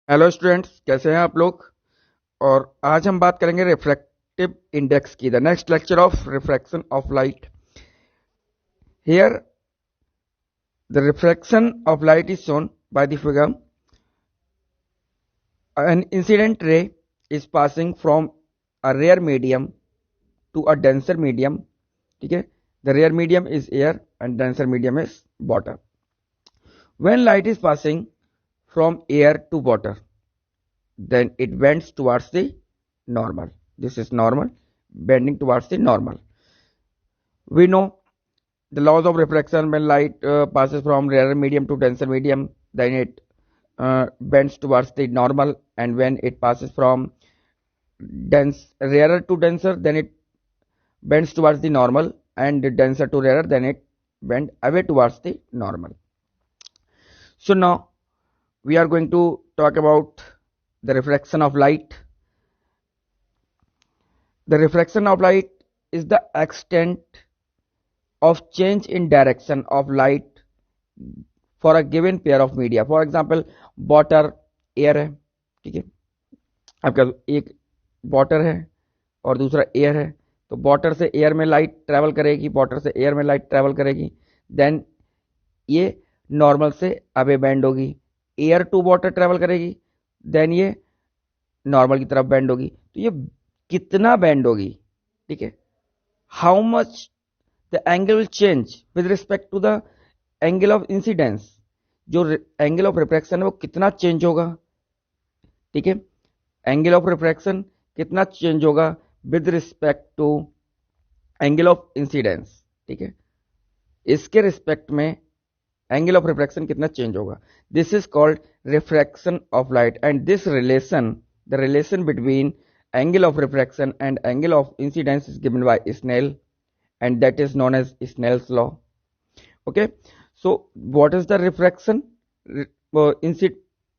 Hello students, कैसे हैं आप लोग। और आज हम बात करेंगे रिफ्रैक्टिव इंडेक्स की। The next lecture of refraction of light. Here the refraction of light is shown by the figure. An incident ray is passing from a rare medium to a denser medium. ठीक है, the rare medium is air and denser medium is water. When light is passing from air to water, then it bends towards the normal. This is normal, bending towards the normal. We know the laws of refraction. When light passes from rarer medium to denser medium, then it bends towards the normal, and when it passes from rarer to denser, then it bends towards the normal, and denser to rarer, then it bend away towards the normal. So now we are going to talk about the refraction of light. The refraction of light is the extent of change in direction of light for a given pair of media. For example, water, air है। ठीक है, आपका एक water है और दूसरा air है, तो वाटर से एयर में लाइट ट्रेवल करेगी, वाटर से एयर में लाइट ट्रेवल करेगी, देन ये नॉर्मल से अवे बेंड होगी। एयर टू वाटर ट्रेवल करेगी, देन ये नॉर्मल की तरफ बेंड होगी। तो ये कितना बेंड होगी, ठीक है, how much the angle will change with respect to the angle of incidence. जो एंगल ऑफ रिफ्रैक्शन है वो कितना चेंज होगा। ठीक है, एंगल ऑफ रिफ्रैक्शन कितना चेंज होगा with respect to angle of incidence. ठीक है, इसके रिस्पेक्ट में एंगल ऑफ रिफ्रैक्शन कितना चेंज होगा। This is called refraction of light, and this relation, the relation between angle of refraction and angle of incidence is given by Snell, and that is known as Snell's law. Okay, so what is the refraction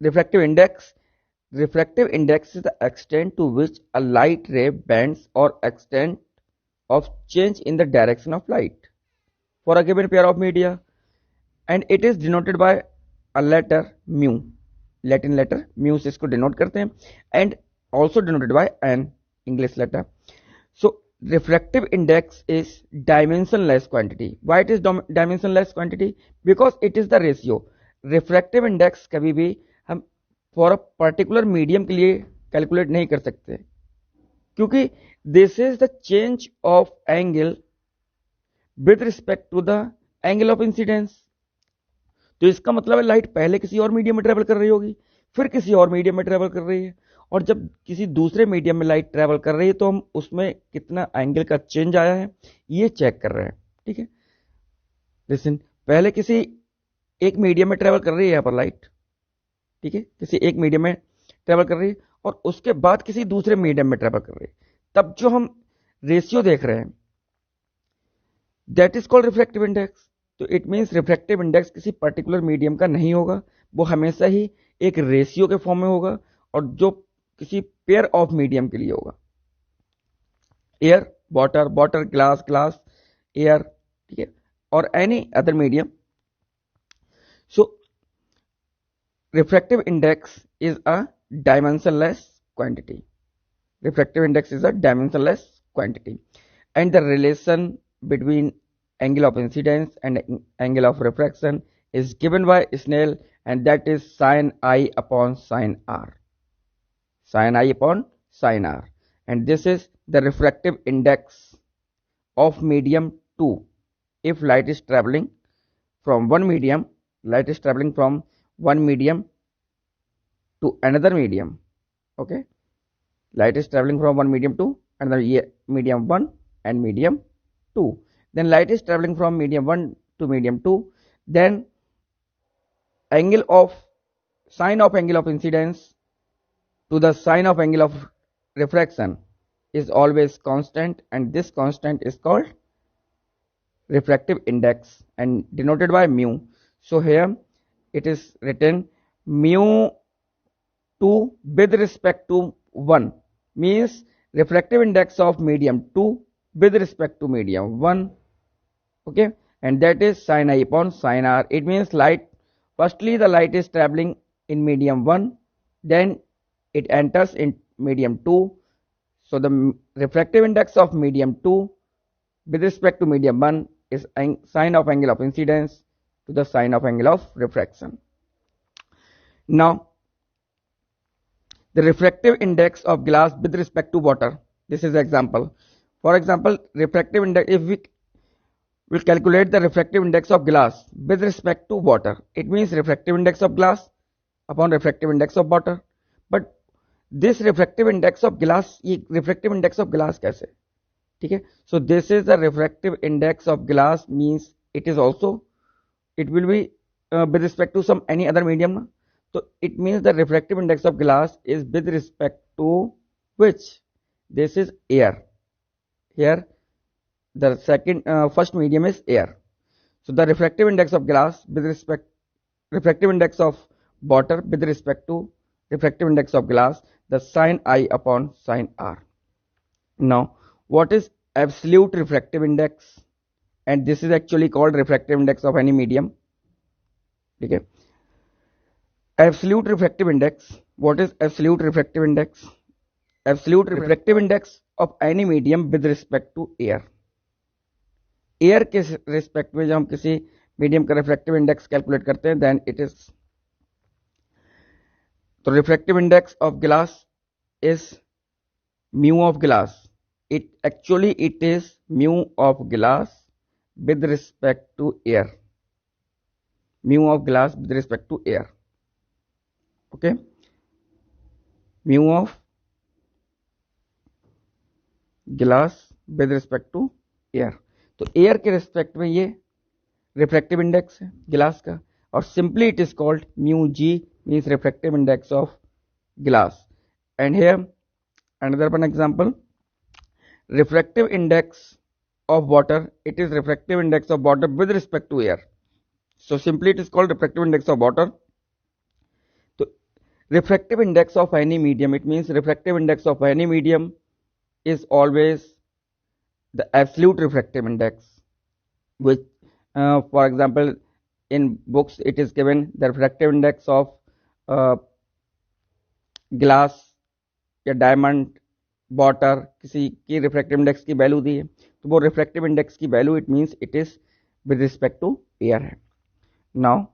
refractive index? Refractive index is the extent to which a light ray bends or extent of change in the direction of light for a given pair of media, and it is denoted by a letter mu, Latin letter mu से इसको denote करते हैं, and also denoted by an English letter. So refractive index is dimensionless quantity. Why it is dimensionless quantity? Because it is the ratio. Refractive index कभी भी हम for a particular medium के लिए calculate नहीं कर सकते, क्योंकि this is the change of angle with respect to the angle of incidence. तो इसका मतलब है लाइट पहले किसी और मीडियम में ट्रेवल कर रही होगी, फिर किसी और मीडियम में ट्रेवल कर रही है, और जब किसी दूसरे मीडियम में लाइट ट्रेवल कर रही है तो हम उसमें कितना एंगल का चेंज आया है ये चेक कर रहे हैं। ठीक है, लिसन, पहले किसी एक मीडियम में ट्रेवल कर रही है यहाँ पर लाइट। ठीक है, किसी एक मीडियम में ट्रेवल कर रही है और उसके बाद किसी दूसरे मीडियम में ट्रेवल कर रही है, तब जो हम रेशियो देख रहे हैं that is called refractive index. तो इट मीन्स रिफ्रैक्टिव इंडेक्स किसी पर्टिकुलर मीडियम का नहीं होगा, वो हमेशा ही एक रेशियो के फॉर्म में होगा, और जो किसी पेयर ऑफ मीडियम के लिए होगा। Air, water, water, glass, glass, air, ठीक है, और any other medium. So refractive index is a dimensionless quantity. Refractive index is a dimensionless quantity, and the relation between angle of incidence and angle of refraction is given by Snell, and that is sin I upon sin R. Sin I upon sin R, and this is the refractive index of medium 2. If light is traveling from one medium, light is traveling from one medium to another medium. Okay, light is traveling from one medium to another, medium 1 and medium 2. Then light is traveling from medium 1 to medium 2, then angle of sine of angle of incidence to the sine of angle of refraction is always constant, and this constant is called refractive index and denoted by mu. So here it is written mu 2 with respect to 1 means refractive index of medium 2 with respect to medium 1. Okay, and that is sin I upon sin R. It means light, firstly the light is traveling in medium 1, then it enters in medium 2. So the refractive index of medium 2 with respect to medium 1 is sine of angle of incidence to the sine of angle of refraction. Now the refractive index of glass with respect to water, this is example. For example, refractive index, if we will calculate the refractive index of glass with respect to water, it means refractive index of glass upon refractive index of water. But this refractive index of glass, ये refractive index of glass कैसे, ठीक है? So this is the refractive index of glass, means it is also, it will be with respect to some any other medium na? So it means the refractive index of glass is with respect to which? This is air. Here the first medium is air. So the refractive index of glass with respect, refractive index of water with respect to refractive index of glass, the sine I upon sine R. Now what is absolute refractive index? And this is actually called refractive index of any medium. Okay. Absolute refractive index. What is absolute refractive index? Absolute refractive index of any medium with respect to air. Air के respect में जब हम किसी medium का refractive index calculate करते हैं, then it is, तो refractive index of glass is mu of glass. It actually it is mu of glass with respect to air. Mu of glass with respect to air. Okay. Mu of glass with respect to air. तो air के respect में ये refractive index है glass का, और simply it is called mu G, means refractive index of glass. And here another one example, refractive index of water, it is refractive index of water with respect to air. So simply it is called refractive index of water. So refractive index of any medium, it means refractive index of any medium is always the absolute refractive index, which for example in books it is given the refractive index of glass या diamond, water, किसी की refractive index की value दी है, तो वो refractive index की value it means it is with respect to air है. Now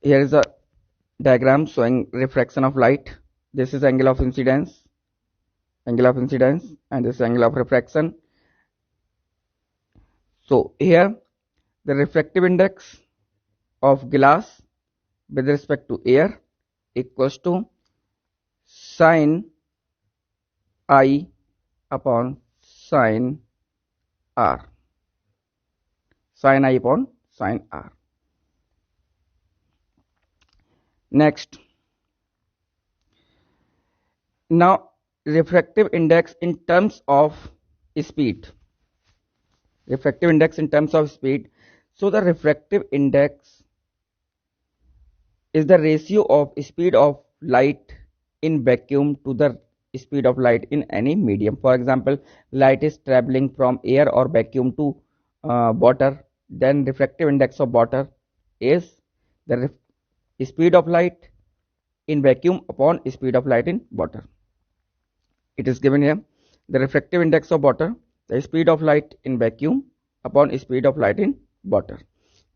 here is a diagram showing refraction of light. This is angle of incidence, and this angle of refraction. So here the refractive index of glass with respect to air equals to sine I upon sine R. Sine I upon sine R. Next, now refractive index in terms of speed. Refractive index in terms of speed. So the refractive index is the ratio of speed of light in vacuum to the speed of light in any medium. For example, light is traveling from air or vacuum to water, then refractive index of water is the speed of light in vacuum upon speed of light in water. It is given here, the refractive index of water, the speed of light in vacuum upon speed of light in water.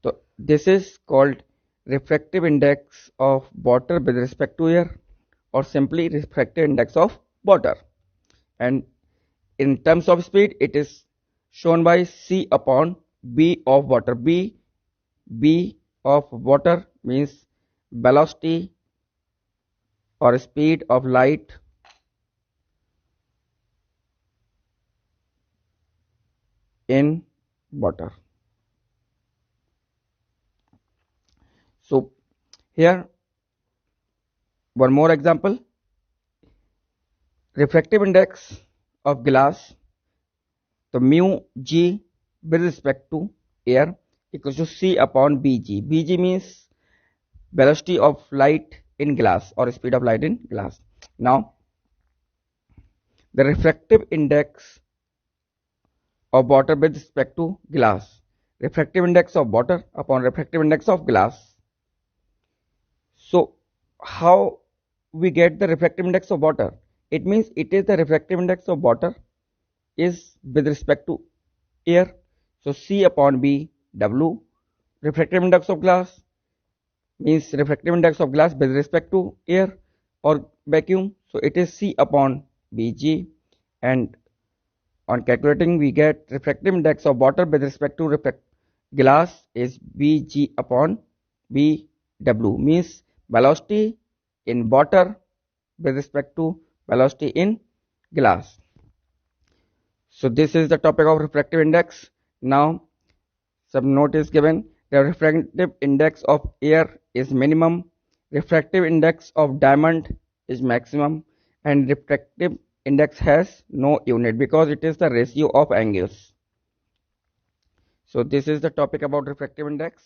So this is called refractive index of water with respect to air, or simply refractive index of water. And in terms of speed, it is shown by C upon B of water. B of water means velocity or speed of light in water. So here one more example, refractive index of glass, the mu G with respect to air equals to C upon Bg. Bg means velocity of light in glass or speed of light in glass. Now the refractive index of water with respect to glass, refractive index of water upon refractive index of glass. So how we get the refractive index of water? It means it is the refractive index of water is with respect to air. So C upon B W. Refractive index of glass means refractive index of glass with respect to air or vacuum. So it is C upon Bg, and on calculating we get refractive index of water with respect to glass is Bg upon Bw, means velocity in water with respect to velocity in glass. So this is the topic of refractive index. Now some note is given. The refractive index of air is minimum, refractive index of diamond is maximum, and refractive index has no unit because it is the ratio of angles. So this is the topic about refractive index.